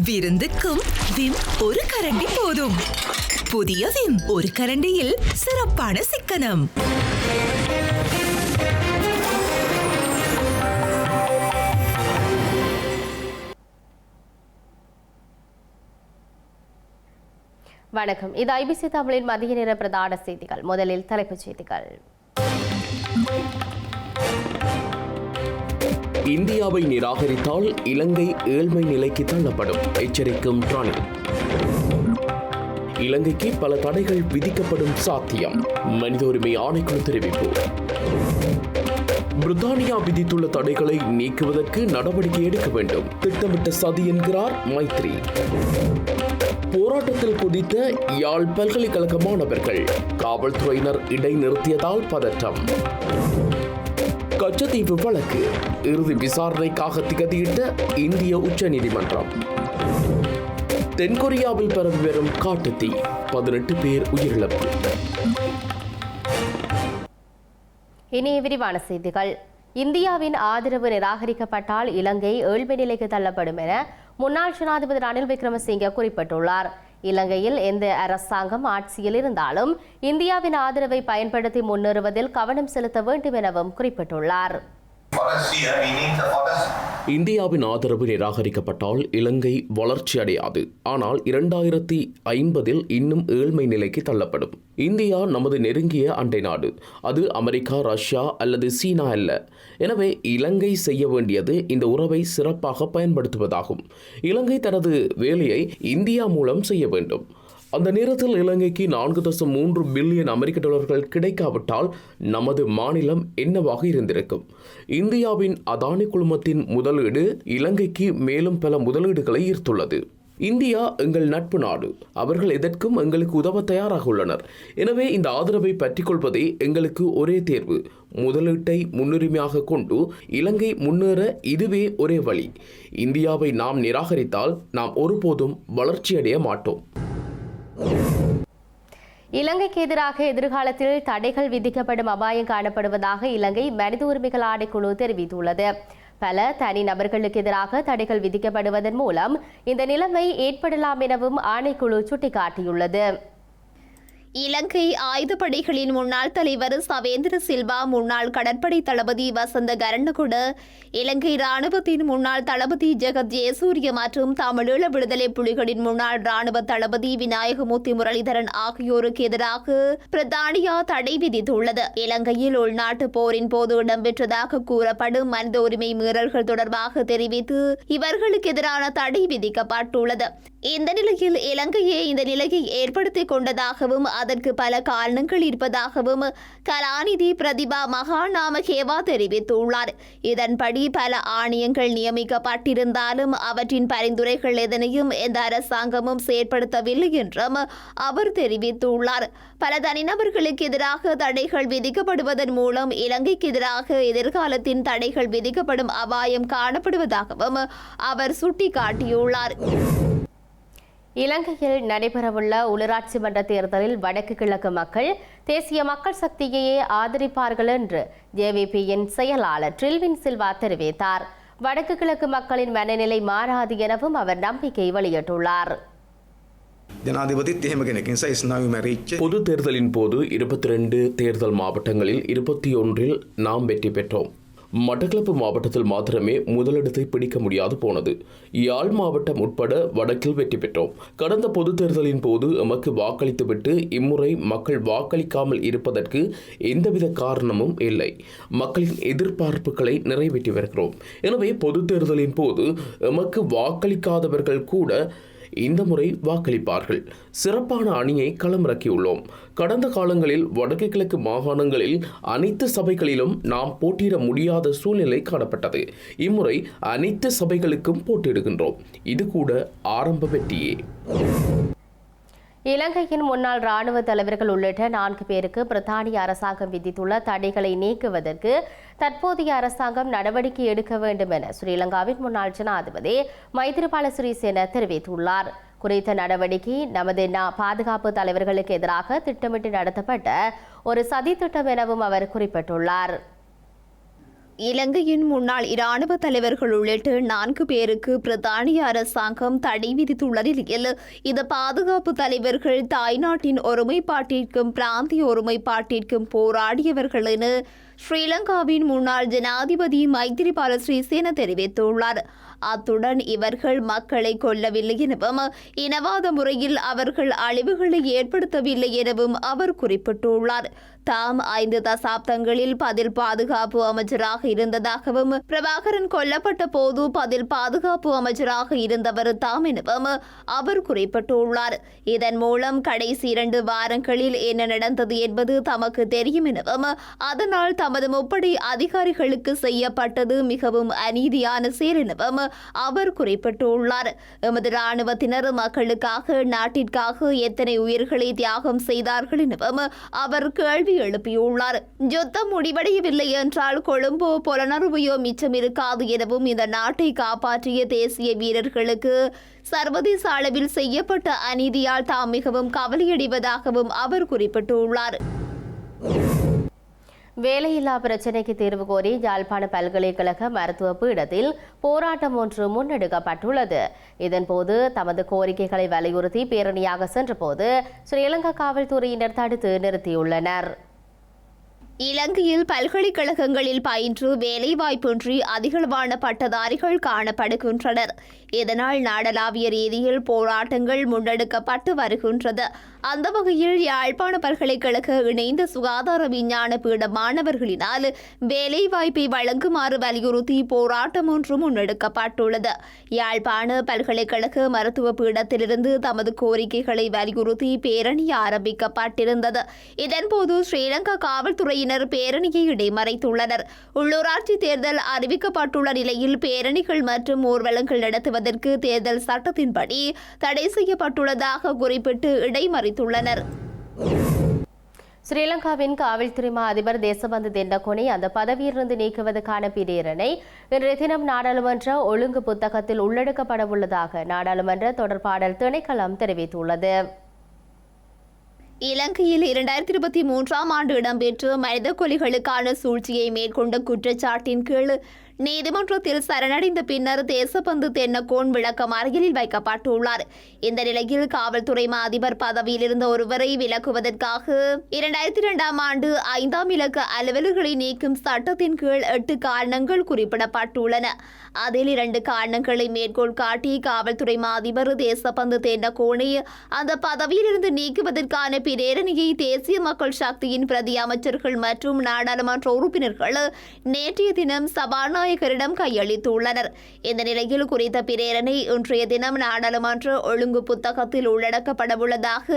விருந்துக்கும் Vim ஒரு கரண்டி போதும். புதிய விம் ஒரு கரண்டியில் சிறப்பான சிக்கனம். வணக்கம். இது ஐபிசி தமிழின் மதிய நேர பிரதான செய்திகள். முதலில் தலைப்புச் செய்திகள். இந்தியாவை நிராகரித்தால் இலங்கை ஏழ்மை நிலைக்கு தள்ளப்படும், எச்சரிக்கும் ரணில். இலங்கைக்கு பல தடைகள் விதிக்கப்படும் சாத்தியம், மனித உரிமை ஆணைக்குழு தெரிவிப்பு. பிரித்தானியா விதித்துள்ள தடைகளை நீக்குவதற்கு நடவடிக்கை எடுக்க வேண்டும், திட்டமிட்ட சதி என்கிறார் மைத்ரி. போராட்டத்தில் குதித்த யாழ் பல்கலைக்கழக மாணவர்கள், காவல்துறையினர் இடைநிறுத்தியதால் பதற்றம். கச்சத்தீவு வழக்கு இறுதி விசாரணைக்காக திகதியிட்ட இந்திய உச்சநீதிமன்றம். தென்கொரியாவில் பரவி வரும் காட்டுத்தீ, 18 பேர் உயிரிழப்பு. இனி விரிவான செய்திகள். இந்தியாவின் ஆதரவு நிராகரிக்கப்பட்டால் இலங்கை ஏழ்மை நிலைக்கு தள்ளப்படும் என முன்னாள் ஜனாதிபதி ரணில் விக்ரமசிங்கே குறிப்பிட்டுள்ளார். இலங்கையில் எந்த அரசாங்கம் ஆட்சியில் இருந்தாலும் இந்தியாவின் ஆதரவை பயன்படுத்தி முன்னேறுவதில் கவனம் செலுத்த வேண்டும் எனவும் குறிப்பிட்டுள்ளார். இந்தியாவின் ஆதரவு நிராகரிக்கப்பட்டால் இலங்கை வளர்ச்சி அடையாது, ஆனால் 2050 இன்னும் ஏழ்மை நிலைக்கு தள்ளப்படும். இந்தியா நமது நெருங்கிய அண்டை நாடு, அது அமெரிக்கா, ரஷ்யா அல்லது சீனா அல்ல. எனவே இலங்கை செய்ய வேண்டியது இந்த உறவை சிறப்பாக பயன்படுத்துவதாகும். இலங்கை தனது வேலையை இந்தியா மூலம் செய்ய வேண்டும். அந்த நேரத்தில் இலங்கைக்கு 4.3 பில்லியன் அமெரிக்க டாலர்கள் கிடைக்காவிட்டால் நமது மாநிலம் என்னவாக இருந்திருக்கும்? இந்தியாவின் அதானி குழுமத்தின் முதலீடு இலங்கைக்கு மேலும் பல முதலீடுகளை ஈர்த்துள்ளது. இந்தியா எங்கள் நட்பு நாடு, அவர்கள் எதற்கும் எங்களுக்கு உதவ தயாராக உள்ளனர். எனவே இந்த ஆதரவை பற்றிக் கொள்வதே எங்களுக்கு ஒரே தேர்வு. முதலீட்டை முன்னுரிமையாக கொண்டு இலங்கை முன்னேற இதுவே ஒரே வழி. இந்தியாவை நாம் நிராகரித்தால் நாம் ஒருபோதும் வளர்ச்சியடைய மாட்டோம். இலங்கைக்கு எதிராக எதிர்காலத்தில் தடைகள் விதிக்கப்படும் அபாயம் காணப்படுவதாக இலங்கை மனித உரிமைகள் ஆணைக்குழு தெரிவித்துள்ளது. பல தனி நபர்களுக்கு எதிராக தடைகள் விதிக்கப்படுவதன் மூலம் இந்த நிலைமை ஏற்படலாம் எனவும் ஆணைக்குழு சுட்டிக்காட்டியுள்ளது. இலங்கை ஆயுதப்படைகளின் முன்னாள் தலைவர் சவேந்திர சில்வா, முன்னாள் கடற்படை தளபதி வசந்த கரண்டகுட, இலங்கை ராணுவத்தின் முன்னாள் தளபதி ஜெகத் ஜெயசூரிய மற்றும் தமிழீழ விடுதலை புலிகளின் முன்னாள் ராணுவ தளபதி விநாயகமூர்த்தி முரளிதரன் ஆகியோருக்கு எதிராக பிரித்தானியா தடை விதித்துள்ளது. இலங்கையில் உள்நாட்டு போரின் போது இடம்பெற்றதாக கூறப்படும் மனித உரிமை மீறல்கள் தொடர்பாக தெரிவித்து இவர்களுக்கு எதிரான தடை விதிக்கப்பட்டுள்ளது. இந்த நிலையில் இலங்கையே இந்த நிலையை ஏற்படுத்திக் கொண்டதாகவும் அதற்கு பல காரணங்கள் இருப்பதாகவும் கலாநிதி பிரதிபா மகாநாமகேவா தெரிவித்துள்ளார். இதன்படி பல ஆணையங்கள் நியமிக்கப்பட்டிருந்தாலும் அவற்றின் பரிந்துரைகள் எதனையும் எந்த அரசாங்கமும் செயற்படுத்தவில்லை என்றும் அவர் தெரிவித்துள்ளார். பல தனிநபர்களுக்கு எதிராக தடைகள் விதிக்கப்படுவதன் மூலம் இலங்கைக்கு எதிராக எதிர்காலத்தின் தடைகள் விதிக்கப்படும் அபாயம் காணப்படுவதாகவும் அவர் சுட்டிக்காட்டியுள்ளார். இலங்கையில் நடைபெறவுள்ள உள்ளூராட்சி மன்ற தேர்தலில் வடக்கு கிழக்கு மக்கள் தேசிய மக்கள் சக்தியையே ஆதரிப்பார்கள் என்று ஜேவிபியின் செயலாளர் ட்ரில்வின் சில்வா தெரிவித்தார். வடக்கு கிழக்கு மக்களின் மனநிலை மாறாது எனவும் அவர் நம்பிக்கை வெளியிட்டுள்ளார். பொது தேர்தலின் போது 22 தேர்தல் மாவட்டங்களில் 21 நாம் வெற்றி பெற்றோம். மட்டக்களப்பு மாவட்டத்தில் மாத்திரமே முதலிடத்தை பிடிக்க முடியாது போனது. யாழ் மாவட்டம் உட்பட வடக்கில் வெற்றி பெற்றோம். கடந்த பொது தேர்தலின் போது எமக்கு வாக்களித்துவிட்டு இம்முறை மக்கள் வாக்களிக்காமல் இருப்பதற்கு எந்தவித காரணமும் இல்லை. மக்களின் எதிர்பார்ப்புகளை நிறைவேற்றி வருகிறோம். எனவே பொது தேர்தலின் போது எமக்கு வாக்களிக்காதவர்கள் கூட இந்த முறை வாக்களிப்பார்கள். சிறப்பான அணியை களமிறக்கியுள்ளோம். கடந்த காலங்களில் வடக்கு கிழக்கு மாகாணங்களில் அனைத்து சபைகளிலும் நாம் போட்டியிட முடியாத சூழ்நிலை காணப்பட்டது. இம்முறை அனைத்து சபைகளுக்கும் போட்டியிடுகின்றோம். இது கூட ஆரம்ப வெற்றியே. இலங்கையின் முன்னாள் ராணுவ தலைவர்கள் உள்ளிட்ட 4 பேருக்கு பிரித்தானிய அரசாங்கம் விதித்துள்ள தடைகளை நீக்குவதற்கு தற்போதைய அரசாங்கம் நடவடிக்கை எடுக்க வேண்டும் என ஸ்ரீலங்காவின் முன்னாள் ஜனாதிபதி மைத்ரிபால சிறிசேன தெரிவித்துள்ளார். குறித்த நடவடிக்கை நமது பாதுகாப்பு தலைவர்களுக்கு எதிராக திட்டமிட்டு நடத்தப்பட்ட ஒரு சதி திட்டம் எனவும் அவர் குறிப்பிட்டுள்ளார். இலங்கையின் முன்னாள் இராணுவ தலைவர்கள் உள்ளிட்ட 4 பேருக்கு பிரித்தானிய அரசாங்கம் தடை விதித்துள்ள நிலையில் இந்த பாதுகாப்பு தலைவர்கள் தாய்நாட்டின் ஒருமைப்பாட்டிற்கும் பிராந்திய ஒருமைப்பாட்டிற்கும் போராடியவர்கள் என ஸ்ரீலங்காவின் முன்னாள் ஜனாதிபதி மைத்திரிபால சிறிசேன தெரிவித்துள்ளார். அத்துடன் இவர்கள் மக்களை கொல்லவில்லை எனவும் இனவாத முறையில் அவர்கள் அழிவுகளை ஏற்படுத்தவில்லை எனவும் அவர் குறிப்பிட்டுள்ளார். தாம் 5 தசாப்தங்களில் பதில் பாதுகாப்பு அமைச்சராக இருந்ததாகவும் பிரபாகரன் கொல்லப்பட்ட போது பதில் பாதுகாப்பு அமைச்சராக இருந்தவர் தாம் எனவும் அவர் குறிப்பிட்டுள்ளார். இதன் மூலம் கடைசி 2 வாரங்களில் என்ன நடந்தது என்பது தமக்கு தெரியும் எனவும் அதனால் தமது முப்படை அதிகாரிகளுக்கு செய்யப்பட்டது மிகவும் அநீதியான செயல் எனவும் அவர் குறிப்பிட்டுள்ளார். எமது இராணுவத்தினர் மக்களுக்காக நாட்டிற்காக எத்தனை உயிர்களை தியாகம் செய்தார்கள் எனவும் அவர் கேள்வி எழுப்பியுள்ளார். யுத்தம் முடிவடையவில்லை என்றால் கொழும்போ புலனறுவையோ மிச்சம் இருக்காது எனவும் இந்த நாட்டை காப்பாற்றிய தேசிய வீரர்களுக்கு சர்வதேச அளவில் செய்யப்பட்ட அநீதியால் தாம் மிகவும் கவலையடைவதாகவும் அவர் குறிப்பிட்டுள்ளார். வேலையில்லா பிரச்சினைக்கு தீர்வு கோரி யாழ்ப்பாண பல்கலைக்கழக மருத்துவ பீடத்தில் போராட்டம் ஒன்று முன்னெடுக்கப்பட்டுள்ளது. இதன்போது தமது கோரிக்கைகளை வலியுறுத்தி பேரணியாக சென்றபோது ஸ்ரீலங்கா காவல்துறையினர் தடுத்து நிறுத்தியுள்ளனர். இலங்கையில் பல்கலைக்கழகங்களில் பயின்று வேலைவாய்ப்பின்றி அதிகளவான பட்டதாரிகள் காணப்படுகின்றனர். இதனால் நாடளாவிய ரீதியில் போராட்டங்கள் முன்னெடுக்கப்பட்டு வருகின்றது. அந்த வகையில் யாழ்ப்பாண பல்கலைக்கழக இணைந்த சுகாதார விஞ்ஞான பீட மாணவர்களினால் வேலைவாய்ப்பை வழங்குமாறு வலியுறுத்தி போராட்டம் ஒன்று முன்னெடுக்கப்பட்டுள்ளது. யாழ்ப்பாண பல்கலைக்கழக மருத்துவ பீடத்திலிருந்து தமது கோரிக்கைகளை வலியுறுத்தி பேரணி ஆரம்பிக்கப்பட்டிருந்தது. இதன்போது ஸ்ரீலங்கா காவல்துறையினர் பேரணியை இடைமறைத்துள்ளனர். உள்ளூராட்சி தேர்தல் அறிவிக்கப்பட்டுள்ள நிலையில் பேரணிகள் மற்றும் ஊர்வலங்கள் நடத்துவதற்கு தேர்தல் சட்டத்தின்படி தடை செய்யப்பட்டுள்ளதாக குறிப்பிட்டு இடைமறித்துள்ளனர். ஸ்ரீலங்காவின் காவல்துறை மா அதிபர் தேசபந்து தென்னகோனை அந்த பதவியிலிருந்து நீக்குவதற்கான பிரேரணை இன்றைய தினம் நாடாளுமன்ற ஒழுங்கு புத்தகத்தில் உள்ளடக்கப்பட உள்ளதாக நாடாளுமன்ற தொடர்பாடல் திணைக்களம் தெரிவித்துள்ளது. இலங்கையில் 2023ஆம் ஆண்டு இடம்பெற்ற மனித கொலைகளுக்கான சூழ்ச்சியை மேற்கொண்ட குற்றச்சாட்டின் கீழ் நீதிமன்றத்தில் சரணடைந்த பின்னர் தேசபந்து தென்னகோன் விளக்கமறியலில் வைக்கப்பட்டுள்ளார். இந்த நிலையில் காவல்துறை மா அதிபர் பதவியில் இருந்த ஒருவரை விலக்குவதற்காக 2002ஆம் ஆண்டு 5ஆம் இலக்க அலுவலர்களை நீக்கும் சட்டத்தின் கீழ் 8 காரணங்கள் குறிப்பிடப்பட்டுள்ளன. அதில் 2 காரணங்களை மேற்கோள் காட்டி காவல்துறை மா அதிபர் தேசபந்து தென்னகோனை அந்த பதவியிலிருந்து நீக்குவதற்கான பிரேரணையை தேசிய மக்கள் சக்தியின் பிரதி அமைச்சர்கள் மற்றும் நாடாளுமன்ற உறுப்பினர்கள் நேற்றைய தினம் சபாநாயகரிடம் கையளித்துள்ளனர். இந்த நிலையில் குறித்த பிரேரணை இன்றைய தினம் நாடாளுமன்ற ஒழுங்கு புத்தகத்தில் உள்ளடக்கப்படவுள்ளதாக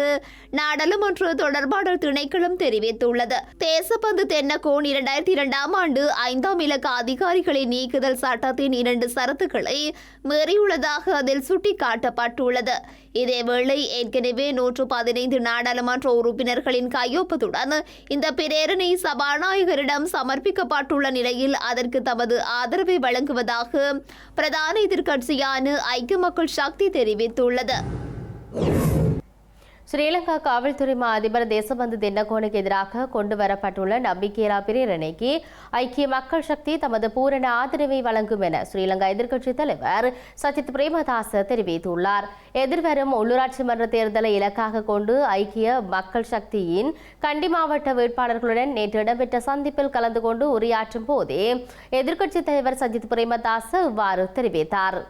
நாடாளுமன்ற தொடர்பாடல் திணைக்களம் தெரிவித்துள்ளது. தேசபந்து தென்னகோன் 2002ஆம் ஆண்டு 5ஆம் இலக்க அதிகாரிகளை நீக்குதல் சட்டத்தின் 2 சரத்துக்களை மீறியுள்ளதாக அதில் சுட்டிக்காட்டப்பட்டுள்ளது. இதேவேளை ஏற்கனவே 115 நாடாளுமன்ற உறுப்பினர்களின் கையொப்பத்துடன் இந்த பிரேரணை சபாநாயகரிடம் சமர்ப்பிக்கப்பட்டுள்ள நிலையில் அதற்கு தமது ஆதரவை வழங்குவதாக பிரதான எதிர்க்கட்சியான ஐக்கிய மக்கள் சக்தி தெரிவித்துள்ளது. ஸ்ரீலங்கா காவல்துறை மா அதிபர் தேசபந்து தென்னகோனுக்கு எதிராக கொண்டுவரப்பட்டுள்ள நம்பிக்கையில்லா பிரேரணைக்கு ஐக்கிய மக்கள் சக்தி தமது பூரண ஆதரவை வழங்கும் என ஸ்ரீலங்கா எதிர்க்கட்சித் தலைவர் சஜித் பிரேமதாச தெரிவித்துள்ளார். எதிர்வரும் உள்ளூராட்சி மன்ற தேர்தலை இலக்காக கொண்டு ஐக்கிய மக்கள் சக்தியின் கண்டி மாவட்ட வேட்பாளர்களுடன் நேற்று இடம்பெற்ற சந்திப்பில் கலந்து கொண்டு உரையாற்றும் போதே எதிர்க்கட்சித் தலைவர் சஜித் பிரேமதாச இவ்வாறு தெரிவித்தார்.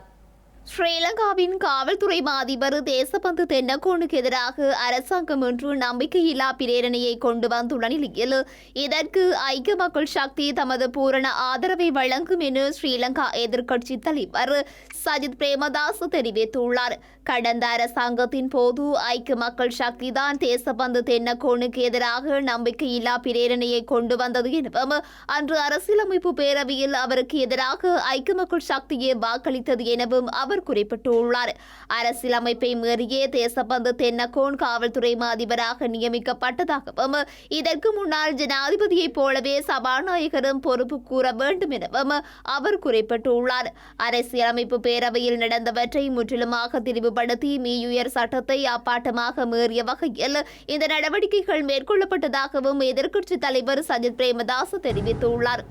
ஸ்ரீலங்காவின் காவல்துறை மா அதிபர் தேசபந்து தென்னகோனுக்கு எதிராக அரசாங்கம் ஒன்று நம்பிக்கையில்லா பிரேரணையை கொண்டு வந்துள்ள நிலையில் இதற்கு ஐக்கிய மக்கள் சக்தி தமது பூரண ஆதரவை வழங்கும் என ஸ்ரீலங்கா எதிர்க்கட்சி தலைவர் சஜித் பிரேமதாச தெரிவித்துள்ளார். கடந்த அரசாங்கத்தின் போது ஐக்கிய மக்கள் சக்தி தான் தேசபந்து தென்னகோனுக்கு எதிராக நம்பிக்கையில்லா பிரேரணையை கொண்டு வந்தது எனவும் அன்று அரசியலமைப்பு பேரவையில் அவருக்கு எதிராக ஐக்கிய மக்கள் சக்தியை வாக்களித்தது எனவும் அவர் குறிப்பிட்டுள்ளார். அரசியலமைப்பை மீறியே தேசபந்து தென்னகோன் காவல்துறை மா அதிபராக நியமிக்கப்பட்டதாகவும் இதற்கு முன்னால் ஜனாதிபதியைப் போலவே சபாநாயகரும் பொறுப்பு கூற வேண்டும் எனவும் அவர் குறிப்பிட்டுள்ளார். அரசியலமைப்பு பேரவையில் நடந்தவற்றை முற்றிலுமாக திரிவுபடுத்தி மீயுயர் சட்டத்தை அப்பாட்டமாக மீறிய வகையில் இந்த நடவடிக்கைகள் மேற்கொள்ளப்பட்டதாகவும் எதிர்க்கட்சித் தலைவர் சஜித் பிரேமதாச தெரிவித்துள்ளார்.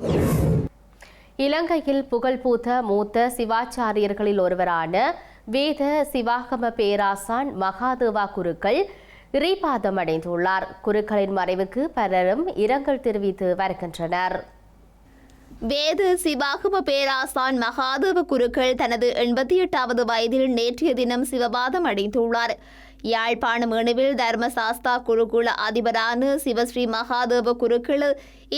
இலங்கையில் புகழ்பூத்த மூத்த சிவாச்சாரியர்களில் ஒருவரான வேத சிவாகம பேராசான் மகாதேவா குருக்கள் இறைபாதம் அடைந்துள்ளார். குருக்களின் மறைவுக்கு பலரும் இரங்கல் தெரிவித்து வருகின்றனர். வேத சிவாகம பேராசான் மகாதேவ குருக்கள் தனது 88வது வயதில் நேற்றைய தினம் சிவபாதம் அடைந்துள்ளார். யாழ்ப்பாணம் அணுவில் தர்மசாஸ்தா குருகுல அதிபரான சிவஸ்ரீ மகாதேவ குருக்கள்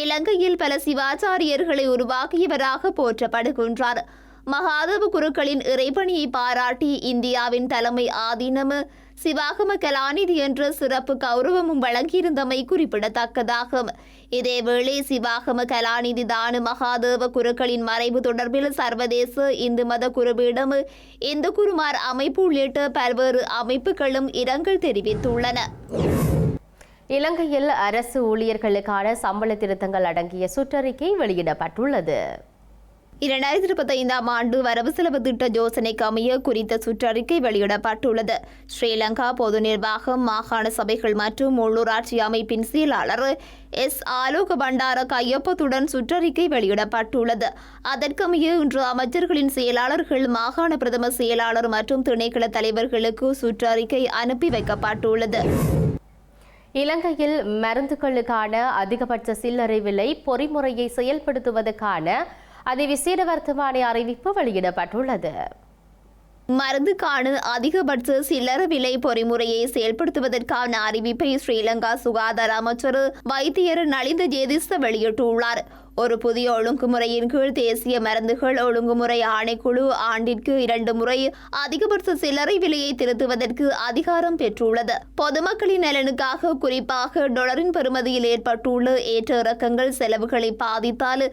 இலங்கையில் பல சிவாச்சாரியர்களை உருவாக்கியவராக போற்றப்படுகின்றார். மகாதேவ குருக்களின் இறைபணியை பாராட்டி இந்தியாவின் தலைமை ஆதீனம் சிவாகம கலாநிதி என்ற சிறப்பு கௌரவமும் வழங்கியிருந்தமை குறிப்பிடத்தக்கதாகும். இதேவேளை சிவாகம கலாநிதி தானு மகாதேவ குருக்களின் மறைவு தொடர்பில் சர்வதேச இந்து மத குருபீடம், இந்து குருமார் அமைப்பு உள்ளிட்ட பல்வேறு அமைப்புகளும் இரங்கல் தெரிவித்துள்ளன. இலங்கையில் அரசு ஊழியர்களுக்கான சம்பள திருத்தங்கள் அடங்கிய சுற்றறிக்கை வெளியிடப்பட்டுள்ளது. 2025 ஆண்டு வரவு செலவு திட்ட யோசனைக்கு அமைய குறித்த சுற்றறிக்கை வெளியிடப்பட்டுள்ளது. ஸ்ரீலங்கா பொது நிர்வாகம், மாகாண சபைகள் மற்றும் உள்ளூராட்சி அமைப்பின் செயலாளர் எஸ். ஆலோக பண்டார கையொப்பத்துடன் சுற்றறிக்கை வெளியிடப்பட்டுள்ளது. அதற்கமைய இன்று அமைச்சர்களின் செயலாளர்கள், மாகாண பிரதம செயலாளர் மற்றும் திணைக்கள தலைவர்களுக்கு சுற்றறிக்கை அனுப்பி வைக்கப்பட்டுள்ளது. இலங்கையில் மருந்துகளுக்கான அதிகபட்ச சில்லறை விலை பொறிமுறையை செயல்படுத்துவதற்கான அதிவிசேட வர்த்தமானி அறிவிப்பு வெளியிடப்பட்டுள்ளது. மருந்துக்கான அதிகபட்ச சில்லறை விலை பொறிமுறையை செயல்படுத்துவதற்கான அறிவிப்பை ஸ்ரீலங்கா சுகாதார அமைச்சர் வைத்தியர் நலிந்த ஜேதிஸ்த வெளியிட்டுள்ளார். ஒரு புதிய ஒழுங்குமுறையின் கீழ் தேசிய மருந்துகள் ஒழுங்குமுறை ஆணைக்குழு ஆண்டிற்கு 2 முறை அதிகபட்ச சில்லறை விலையை திருத்துவதற்கு அதிகாரம் பெற்றுள்ளது. பொதுமக்களின் நலனுக்காக, குறிப்பாக டாலரின் பெறுமதியில் ஏற்பட்டுள்ள ஏற்ற இறக்கங்கள் செலவுகளை பாதித்தால்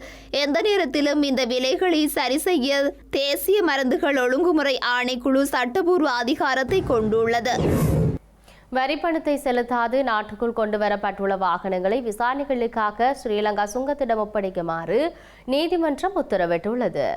எந்த நேரத்திலும் இந்த விலைகளை சரி செய்ய தேசிய மருந்துகள் ஒழுங்குமுறை ஆணைக்குழு சட்டபூர்வ அதிகாரத்தை கொண்டுள்ளது. வரிப்பணத்தை செலுத்தாது நாட்டுக்குள் கொண்டுவரப்பட்டுள்ள வாகனங்களை விசாரணைகளுக்காக ஸ்ரீலங்கா சுங்கத்திடம் ஒப்படைக்குமாறு நீதிமன்றம் உத்தரவிட்டுள்ளது.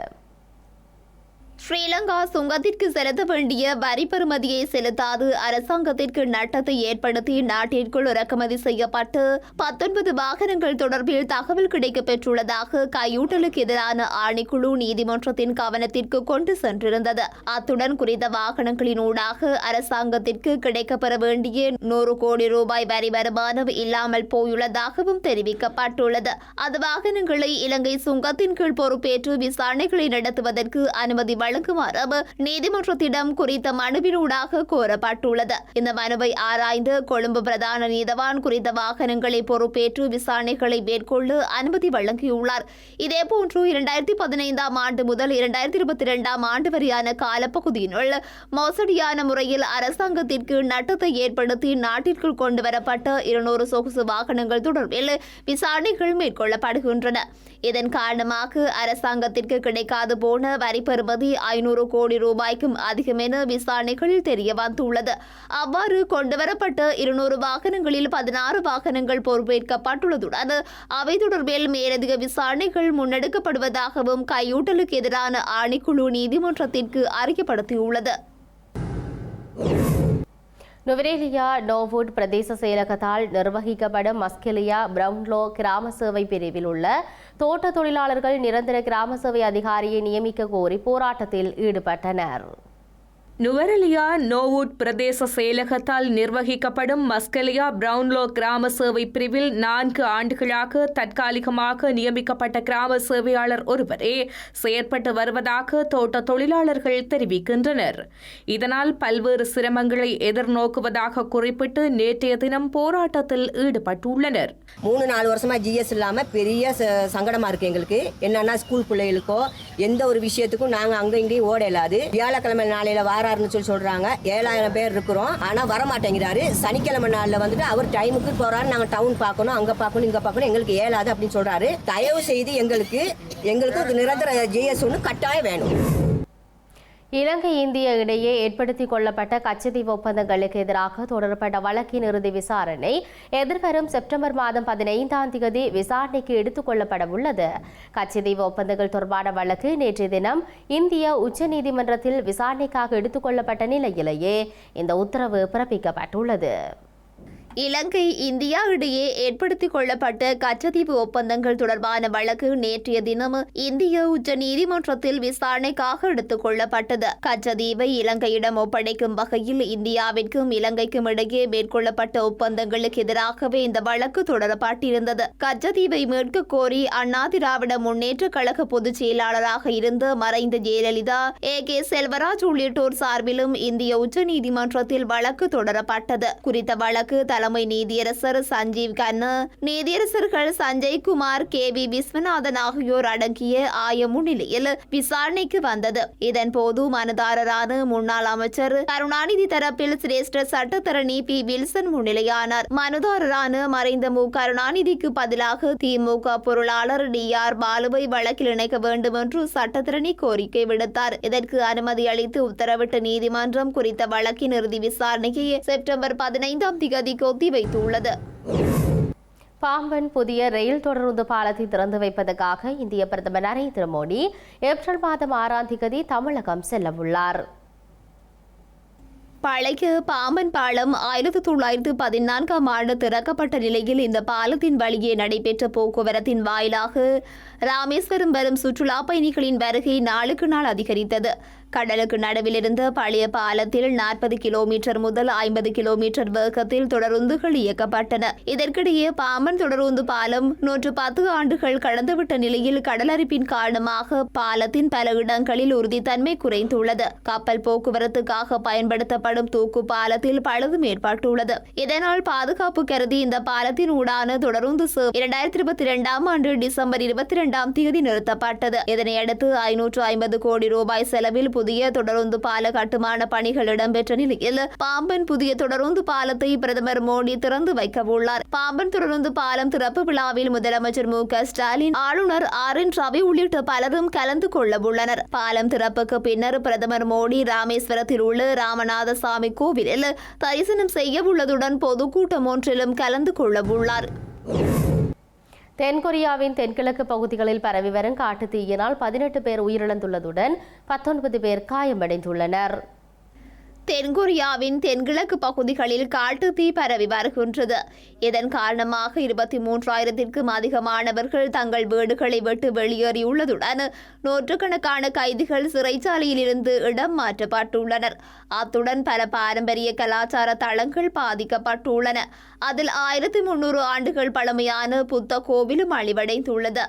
ஸ்ரீலங்கா சுங்கத்திற்கு செலுத்த வேண்டிய வரி பெறுமதியை செலுத்தாது அரசாங்கத்திற்கு நட்டத்தை ஏற்படுத்தி நாட்டிற்குள் இறக்குமதி செய்யப்பட்டு 19 வாகனங்கள் தொடர்பில் தகவல் கிடைக்கப்பெற்றுள்ளதாக கையூட்டலுக்கு எதிரான ஆணைக்குழு நீதிமன்றத்தின் கவனத்திற்கு கொண்டு சென்றிருந்தது. அத்துடன் குறித்த வாகனங்களின் ஊடாக அரசாங்கத்திற்கு கிடைக்கப்பெற வேண்டிய 100 கோடி ரூபாய் வரி வருமானம் இல்லாமல் போயுள்ளதாகவும் தெரிவிக்கப்பட்டுள்ளது. அந்த வாகனங்களை இலங்கை சுங்கத்தின் கீழ் பொறுப்பேற்று விசாரணைகளை நடத்துவதற்கு அனுமதி வழங்குமாறு நீதிமன்றத்திடம் குறித்த மனுவினூடாக கோரப்பட்டுள்ளது. இந்த மனுவை ஆராய்ந்து கொழும்பு பிரதான நீதவான் குறித்த வாகனங்களை பொறுப்பேற்று விசாரணைகளை மேற்கொள்ள அனுமதி வழங்கியுள்ளார். இதேபோன்று 2015 ஆண்டு முதல் 2022 ஆண்டு வரையான காலப்பகுதியினுள் மோசடியான முறையில் அரசாங்கத்திற்கு நட்டத்தை ஏற்படுத்தி நாட்டிற்குள் கொண்டுவரப்பட்ட 200 சொகுசு வாகனங்கள் தொடர்பில் விசாரணைகள் மேற்கொள்ளப்படுகின்றன. இதன் காரணமாக அரசாங்கத்திற்கு கிடைக்காது போன வரி பெறுமதி 500 கோடி ரூபாய்க்கும் அதிகம் என விசாரணைகளில் தெரிய வந்துள்ளது. அவ்வாறு கொண்டுவரப்பட்ட 200 வாகனங்களில் 16 வாகனங்கள் பொறுப்பேற்கப்பட்டுள்ளதுடன் அவை தொடர்பில் மேலதிக விசாரணைகள் முன்னெடுக்கப்படுவதாகவும் கையூட்டலுக்கு எதிரான ஆணைக்குழு நீதிமன்றத்திற்கு அறிக்கைப்படுத்தியுள்ளது. நுவரேலியா நோவுட் பிரதேச செயலகத்தால் நிர்வகிக்கப்படும் மஸ்கெலியா பிரவுன்லோ கிராம சேவை பிரிவில் உள்ள தோட்ட தொழிலாளர்கள் நிரந்தர கிராம சேவை அதிகாரியை நியமிக்க கோரி போராட்டத்தில் ஈடுபட்டனர். நுவரெலியா நோவுட் பிரதேச செயலகத்தால் நிர்வகிக்கப்படும் மஸ்கெலியா பிரவுன்லோ கிராம சேவை பிரிவில் 4 ஆண்டுகளாக தற்காலிகமாக நியமிக்கப்பட்ட கிராம சேவையாளர் ஒருவரே செயற்பட்டு வருவதாக தோட்ட தொழிலாளர்கள் தெரிவிக்கின்றனர். இதனால் பல்வேறு சிரமங்களை எதிர்நோக்குவதாக குறிப்பிட்டு நேற்றைய தினம் போராட்டத்தில் ஈடுபட்டுள்ளனர். 3-4 வருஷமா ஜிஎஸ் இல்லாம பெரிய சங்கடமா இருக்கு எங்களுக்கு. என்னன்னா ஸ்கூல் பிள்ளைகளுக்கோ எந்த ஒரு விஷயத்துக்கும் நாங்க அங்க இங்கேயும் ஓட இல்லாது. வியாழக்கிழமை நாளையில வாராருன்னு சொல்றாங்க. 7000 பேர் இருக்கிறோம். ஆனா வர மாட்டேங்கிறாரு. சனிக்கிழமை நாள்ல வந்துட்டு அவர் டைமுக்கு போறாரு. நாங்க டவுன் பார்க்கணும், அங்க பார்க்கணும், இங்க பார்க்கணும், எங்களுக்கு ஏலாது அப்படின்னு சொல்றாரு. தயவு செய்து எங்களுக்கு நிரந்தர ஜிஎஸ் ஒன்று கட்டாயம் வேணும். இலங்கை இந்திய இடையே ஏற்படுத்திக் கொள்ளப்பட்ட கச்சத்தீவு ஒப்பந்தங்களுக்கு எதிராக தொடரப்பட்ட வழக்கின் இறுதி விசாரணை எதிர்வரும் செப்டம்பர் மாதம் 15ஆம் தேதி விசாரணைக்கு எடுத்துக் கொள்ளப்பட உள்ளது. கச்சத்தீவு ஒப்பந்தங்கள் தொடர்பான வழக்கு நேற்றைய தினம் இந்திய உச்சநீதிமன்றத்தில் விசாரணைக்காக எடுத்துக் கொள்ளப்பட்ட நிலையிலேயே இந்த உத்தரவு பிறப்பிக்கப்பட்டுள்ளது. இலங்கை இந்தியா இடையே ஏற்படுத்திக் கொள்ளப்பட்ட கச்சத்தீவு ஒப்பந்தங்கள் தொடர்பான வழக்கு நேற்றைய தினம் இந்திய உச்ச நீதிமன்றத்தில் விசாரணைக்காக எடுத்துக் கொள்ளப்பட்டது. கச்சத்தீவை இலங்கையிடம் ஒப்படைக்கும் வகையில் இந்தியாவிற்கும் இலங்கைக்கும் இடையே மேற்கொள்ளப்பட்ட ஒப்பந்தங்களுக்கு எதிராகவே இந்த வழக்கு தொடரப்பட்டிருந்தது. கச்சத்தீவை மீட்க கோரி அண்ணா திராவிட முன்னேற்ற கழக பொதுச் செயலாளராக இருந்த மறைந்த ஜெயலலிதா, A.K. செல்வராஜ் உள்ளிட்டோர் சார்பிலும் இந்திய உச்ச நீதிமன்றத்தில் வழக்கு தொடரப்பட்டது. குறித்த வழக்கு தலைமை நீதியரசர் சஞ்சீவ் கண்ணா, நீதியரசர்கள் சஞ்சய் குமார், K.V. விஸ்வநாதன் ஆகியோர் அடங்கிய ஆய முன்னிலையில் விசாரணைக்கு வந்தது. இதன்போது மனுதாரரான முன்னாள் அமைச்சர் கருணாநிதி தரப்பில் சிரேஷ்ட சட்டத்தரணி P. வில்சன் முன்னிலையானார். மனுதாரரான மறைந்த மு. கருணாநிதிக்கு பதிலாக திமுக பொருளாளர் D.R. பாலுவை வழக்கில் இணைக்க வேண்டும் என்று சட்டத்தரணி கோரிக்கை விடுத்தார். இதற்கு அனுமதி அளித்து உத்தரவிட்ட நீதிமன்றம் குறித்த வழக்கின் இறுதி விசாரணையை செப்டம்பர் 15ஆம் தேதிக்கு ஒத்திவைத்துள்ளது. பாம்பன் புதிய ரயில் தொடருந்து பாலத்தை திறந்து வைப்பதற்காக இந்திய பிரதமர் நரேந்திர மோடி ஏப்ரல் மாதம் 6ஆம் தேதி தமிழகம் செல்லவுள்ளார். பழைய பாம்பன் பாலம் 1914ஆம் ஆண்டு திறக்கப்பட்ட நிலையில் இந்த பாலத்தின் வழியே நடைபெற்ற போக்குவரத்தின் வாயிலாக ராமேஸ்வரம் வரும் சுற்றுலா பயணிகளின் வருகை நாளுக்கு நாள் அதிகரித்தது. கடலுக்கு நடுவில் இருந்த பழைய பாலத்தில் 40 கிலோமீட்டர் முதல் 50 கிலோமீட்டர் வேகத்தில் தொடருந்துகள் இயக்கப்பட்டன. இதற்கிடையே பாம்பன் தொடருந்து பாலம் 110 ஆண்டுகள் கடந்துவிட்ட நிலையில் கடலரிப்பின் காரணமாக பாலத்தின் பல இடங்களில் உறுதித்தன்மை குறைந்துள்ளது. கப்பல் போக்குவரத்துக்காக பயன்படுத்தப்படும் தூக்கு பாலத்தில் பழுதும் ஏற்பட்டுள்ளது. இதனால் பாதுகாப்பு கருதி இந்த பாலத்தின் ஊடான தொடருந்து 2022ஆம் ஆண்டு டிசம்பர் 22ஆம் தேதி நிறுத்தப்பட்டது. இதனையடுத்து 550 கோடி ரூபாய் செலவில் புதிய தொடருந்து பால கட்டுமான பணிகள் இடம்பெற்ற நிலையில் பாம்பன் புதிய தொடருந்து பாலத்தை பிரதமர் மோடி திறந்து வைக்க உள்ளார். பாம்பன் தொடருந்து பாலம் திறப்பு விழாவில் முதலமைச்சர் மு. க. ஸ்டாலின், ஆளுநர் R.N. ரவி உள்ளிட்ட பலரும் கலந்து கொள்ள உள்ளனர். பாலம் திறப்புக்கு பின்னர் பிரதமர் மோடி ராமேஸ்வரத்தில் உள்ள ராமநாத சாமி கோவிலில் தரிசனம் செய்ய உள்ளதுடன் பொதுக்கூட்டம் ஒன்றிலும் கலந்து கொள்ள உள்ளார். தென்கொரியாவின் தென்கிழக்கு பகுதிகளில் பரவி வரும் காட்டுத் தீயினால் 18 பேர் உயிரிழந்துள்ளதுடன் 19 பேர் காயமடைந்துள்ளனர். தென்கொரியாவின் தென்கிழக்கு பகுதிகளில் காட்டு தீ பரவி வருகின்றது. இதன் காரணமாக 23,000க்கும் அதிகமானவர்கள் தங்கள் வீடுகளை விட்டு வெளியேறியுள்ளதுடன் நூற்றுக்கணக்கான கைதிகள் சிறைச்சாலையில் இருந்து இடம் மாற்றப்பட்டுள்ளனர். அத்துடன் பல பாரம்பரிய கலாச்சார தளங்கள் பாதிக்கப்பட்டுள்ளன. அதில் 1300 ஆண்டுகள் பழமையான புத்த கோவிலும் அழிவடைந்துள்ளது.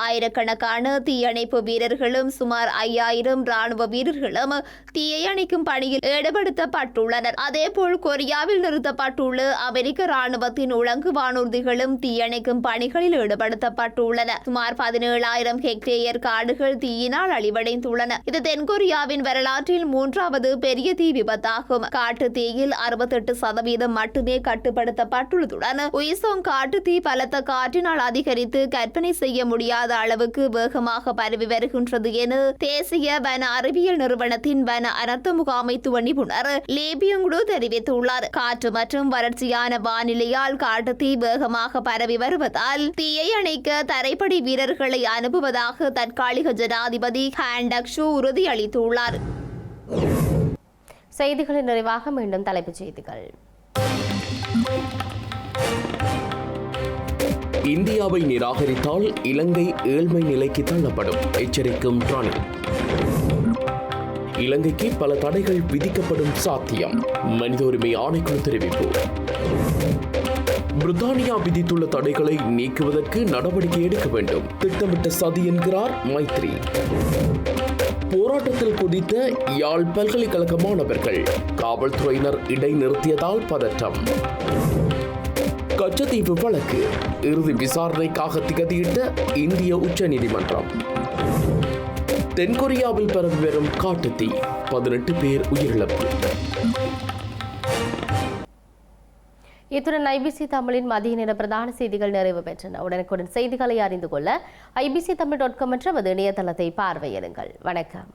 ஆயிரக்கணக்கான தீயணைப்பு வீரர்களும் சுமார் 5000 ராணுவ வீரர்களும் தீயை அணைக்கும் பணியில் ஈடுபடுத்தப்பட்டுள்ளனர். அதேபோல் கொரியாவில் நிறுத்தப்பட்டுள்ள அமெரிக்க ராணுவத்தின் உலங்கு வானூர்திகளும் தீயணைக்கும் பணிகளில் ஈடுபடுத்தப்பட்டுள்ளன. சுமார் 17,000 ஹெக்டேயர் காடுகள் தீயினால் அழிவடைந்துள்ளன. இது தென்கொரியாவின் வரலாற்றில் 3வது பெரிய தீ விபத்தாகும். காட்டு தீயில் 68% மட்டுமே கட்டுப்படுத்தப்பட்டுள்ளதுடன் உயிசோங் காட்டு தீ பலத்த காற்றினால் அதிகரித்து கற்பனை செய்ய முடியாத அளவுக்கு வேகமாக பரவி வருகின்றது என தேசிய வன அறிவியல் நிறுவனத்தின் வன அனர்த்த முகாமைத்துவ நிபுணர் லேபியங்குடு தெரிவித்துள்ளார். காற்று மற்றும் வறட்சியான வானிலையால் காட்டுத்தீ வேகமாக பரவி வருவதால் தீயை அணைக்க தரைப்படை வீரர்களை அனுப்புவதாக தற்காலிக ஜனாதிபதி ஹான் டக்-சூ உறுதியளித்துள்ளார். செய்திகளின் நிறைவாக மீண்டும் தலைப்புச் செய்திகள். இந்தியாவை நிராகரித்தால் இலங்கை ஏழ்மை நிலைக்கு தள்ளப்படும், எச்சரிக்கும் ரணில். இலங்கைக்கு பல தடைகள் விதிக்கப்படும் சாத்தியம், மனித உரிமை ஆணைக்குழு தெரிவிப்பு. பிரித்தானியா விதித்துள்ள தடைகளை நீக்குவதற்கு நடவடிக்கை எடுக்க வேண்டும், திட்டமிட்ட சதி என்கிறார் மைத்ரி. போராட்டத்தில் குதித்த யாழ் பல்கலைக்கழக மாணவர்கள், காவல்துறையினர் இடைநிறுத்தியதால் பதற்றம். கச்சத்தீவு வழக்கு இறுதி விசாரணைக்காக திகதியிட்ட இந்திய உச்சநீதிமன்றம். தென்கொரியாவில் பரவி வரும் காட்டுத்தீ, 18 பேர் உயிரிழப்பு. இத்துடன் IBC தமிழின் மதிய நேர பிரதான செய்திகள் நிறைவு பெற்றன. உடனுக்குடன் செய்திகளை அறிந்து கொள்ள IBC தமிழ்.com என்ற இணையதளத்தை பார்வையிடுங்கள். வணக்கம்.